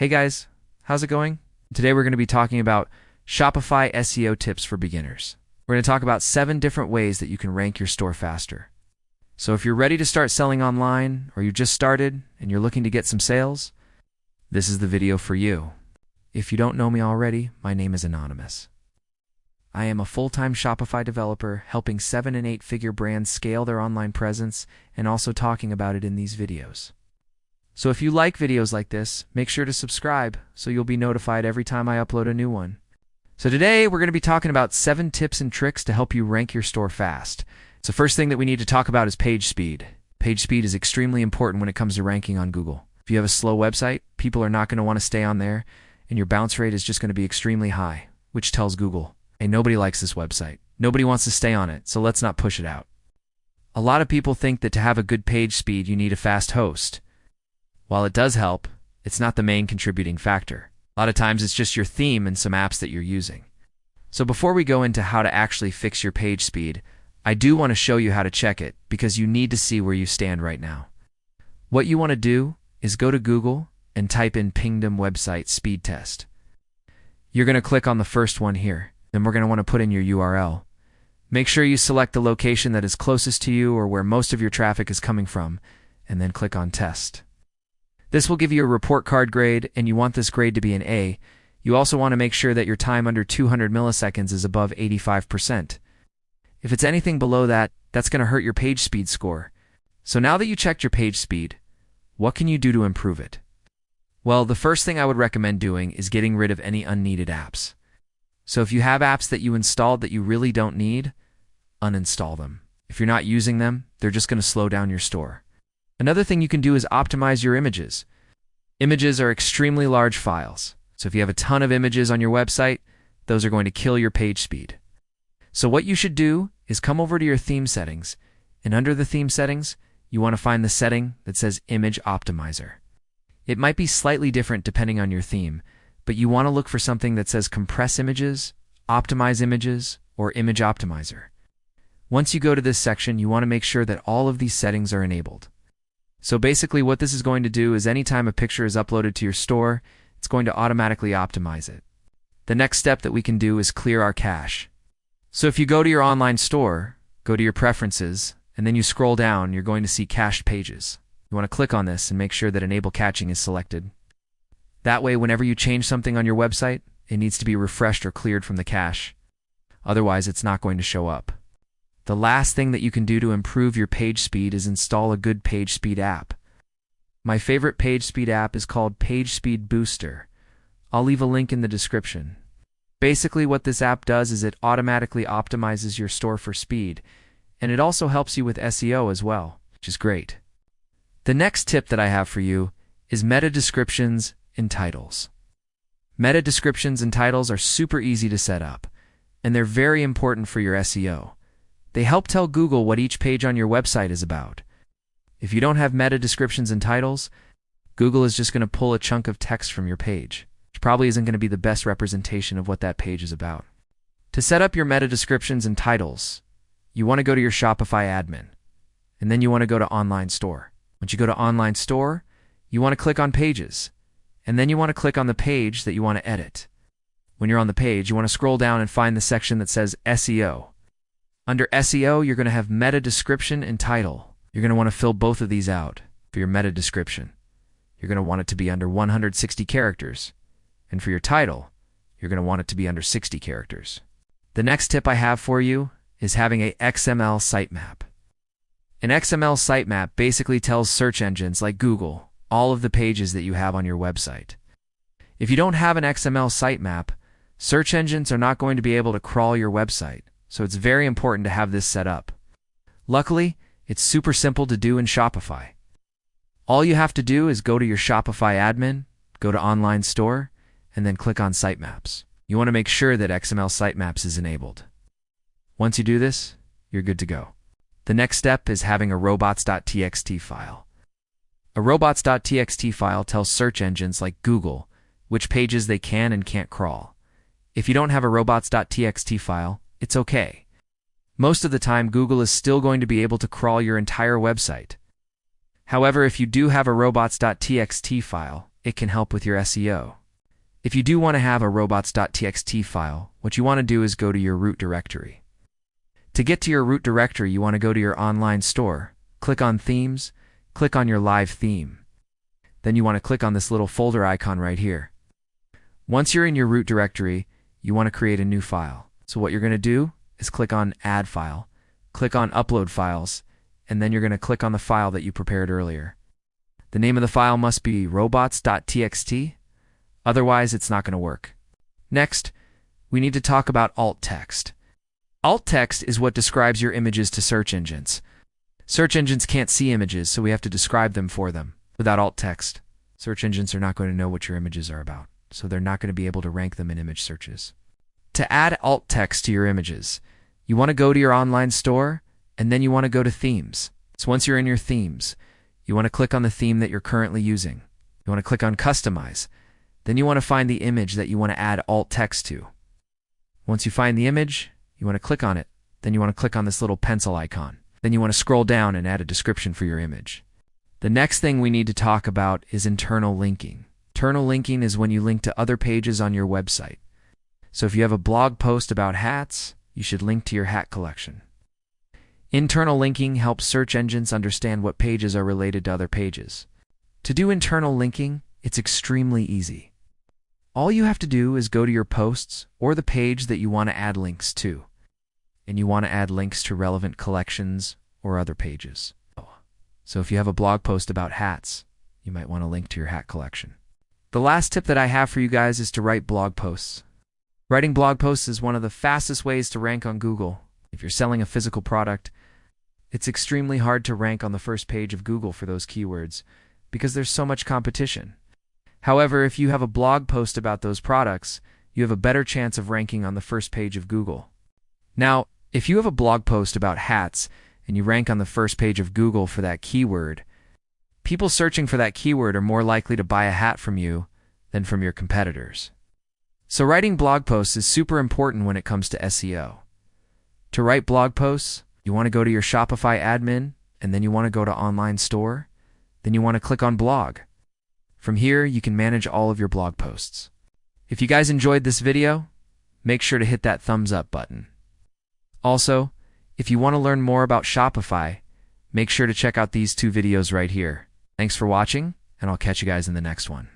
Hey guys, how's it going? Today we're going to be talking about Shopify SEO tips for beginners. We're going to talk about 7 different ways that you can rank your store faster. So if you're ready to start selling online, or you just started and you're looking to get some sales, this is the video for you. If you don't know me already, my name is Anonymous. I am a full-time Shopify developer helping 7- and 8-figure brands scale their online presence and also talking about it in these videos. So if you like videos like this, make sure to subscribe so you'll be notified every time I upload a new one. So today we're going to be talking about 7 tips and tricks to help you rank your store fast. So first thing that we need to talk about is page speed. Page speed is extremely important when it comes to ranking on Google. If you have a slow website, people are not going to want to stay on there, and your bounce rate is just going to be extremely high, which tells Google, hey, nobody likes this website. Nobody wants to stay on it, so let's not push it out. A lot of people think that to have a good page speed, you need a fast host. While it does help, it's not the main contributing factor. A lot of times it's just your theme and some apps that you're using. So before we go into how to actually fix your page speed, I do want to show you how to check it because you need to see where you stand right now. What you want to do is go to Google and type in Pingdom website speed test. You're going to click on the first one here. Then we're going to want to put in your URL. Make sure you select the location that is closest to you or where most of your traffic is coming from, and then click on test. This will give you a report card grade, and you want this grade to be an A. You also want to make sure that your time under 200 milliseconds is above 85%. If it's anything below that, that's going to hurt your page speed score. So now that you checked your page speed, what can you do to improve it? Well, the first thing I would recommend doing is getting rid of any unneeded apps. So if you have apps that you installed that you really don't need, uninstall them. If you're not using them, they're just going to slow down your store. Another thing you can do is optimize your images. Images are extremely large files. So if you have a ton of images on your website, those are going to kill your page speed. So what you should do is come over to your theme settings, and under the theme settings, you want to find the setting that says Image Optimizer. It might be slightly different depending on your theme, but you want to look for something that says Compress Images, Optimize Images, or Image Optimizer. Once you go to this section, you want to make sure that all of these settings are enabled. So basically what this is going to do is anytime a picture is uploaded to your store, it's going to automatically optimize it. The next step that we can do is clear our cache. So if you go to your online store, go to your preferences, and then you scroll down, you're going to see cached pages. You want to click on this and make sure that Enable Caching is selected. That way, whenever you change something on your website, it needs to be refreshed or cleared from the cache. Otherwise, it's not going to show up. The last thing that you can do to improve your page speed is install a good page speed app. My favorite page speed app is called Page Speed Booster. I'll leave a link in the description. Basically what this app does is it automatically optimizes your store for speed, and it also helps you with SEO as well, which is great. The next tip that I have for you is meta descriptions and titles. Meta descriptions and titles are super easy to set up, and they're very important for your SEO. They help tell Google what each page on your website is about. If you don't have meta descriptions and titles, Google is just going to pull a chunk of text from your page, which probably isn't going to be the best representation of what that page is about. To set up your meta descriptions and titles, you want to go to your Shopify admin, and then you want to go to Online Store. Once you go to Online Store, you want to click on Pages, and then you want to click on the page that you want to edit. When you're on the page, you want to scroll down and find the section that says SEO. Under SEO, you're going to have meta description and title. You're going to want to fill both of these out for your meta description. You're going to want it to be under 160 characters. And for your title, you're going to want it to be under 60 characters. The next tip I have for you is having a XML sitemap. An XML sitemap basically tells search engines like Google all of the pages that you have on your website. If you don't have an XML sitemap, search engines are not going to be able to crawl your website. So it's very important to have this set up. Luckily, it's super simple to do in Shopify. All you have to do is go to your Shopify admin, go to Online Store, and then click on Sitemaps. You want to make sure that XML Sitemaps is enabled. Once you do this, you're good to go. The next step is having a robots.txt file. A robots.txt file tells search engines like Google which pages they can and can't crawl. If you don't have a robots.txt file, it's okay. Most of the time, Google is still going to be able to crawl your entire website. However, if you do have a robots.txt file, it can help with your SEO. If you do want to have a robots.txt file, what you want to do is go to your root directory. To get to your root directory, you want to go to your online store, click on Themes, click on your live theme. Then you want to click on this little folder icon right here. Once you're in your root directory, you want to create a new file. So what you're going to do is click on Add File, click on Upload Files, and then you're going to click on the file that you prepared earlier. The name of the file must be robots.txt, otherwise it's not going to work. Next, we need to talk about alt text. Alt text is what describes your images to search engines. Search engines can't see images, so we have to describe them for them. Without alt text, search engines are not going to know what your images are about, so they're not going to be able to rank them in image searches. To add alt text to your images, you want to go to your online store, and then you want to go to Themes. So once you're in your Themes, you want to click on the theme that you're currently using. You want to click on Customize. Then you want to find the image that you want to add alt text to. Once you find the image, you want to click on it. Then you want to click on this little pencil icon. Then you want to scroll down and add a description for your image. The next thing we need to talk about is internal linking. Internal linking is when you link to other pages on your website. So if you have a blog post about hats, you should link to your hat collection. Internal linking helps search engines understand what pages are related to other pages. To do internal linking, it's extremely easy. All you have to do is go to your posts or the page that you want to add links to. And you want to add links to relevant collections or other pages. So if you have a blog post about hats, you might want to link to your hat collection. The last tip that I have for you guys is to write blog posts. Writing blog posts is one of the fastest ways to rank on Google. If you're selling a physical product, it's extremely hard to rank on the first page of Google for those keywords because there's so much competition. However, if you have a blog post about those products, you have a better chance of ranking on the first page of Google. Now, if you have a blog post about hats and you rank on the first page of Google for that keyword, people searching for that keyword are more likely to buy a hat from you than from your competitors. So writing blog posts is super important when it comes to SEO. To write blog posts, you want to go to your Shopify admin, and then you want to go to Online Store. Then you want to click on Blog. From here, you can manage all of your blog posts. If you guys enjoyed this video, make sure to hit that thumbs up button. Also, if you want to learn more about Shopify, make sure to check out these two videos right here. Thanks for watching, and I'll catch you guys in the next one.